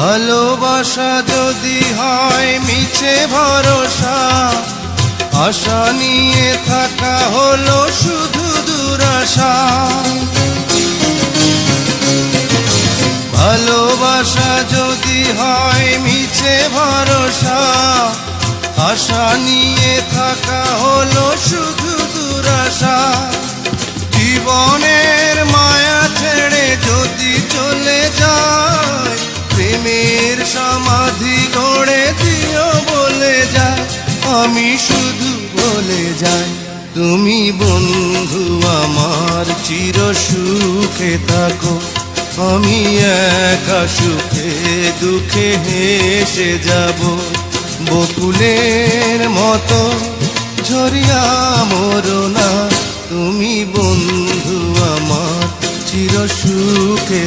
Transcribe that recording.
ভালোবাসা যদি হয় মিছে ভরসা, আশা নিয়ে থাকা হলো শুধু দুরাশা। ভালোবাসা যদি হয় মিছে ভরসা, আশা নিয়ে থাকা হলো শুধু দুরাশা। জীবনের মায়া ছেড়ে যদি চলে যায়, প্রেমের সমাধি গড়ে দিও বলে যায়। আমি শুধু বলে যাই, তুমি বন্ধু আমার চির সুখে থাকো। আমি একা সুখে দুঃখে হেসে যাব, বকুলের মতো ঝরিয়া মরো না। তুমি বন্ধু আমার চির সুখে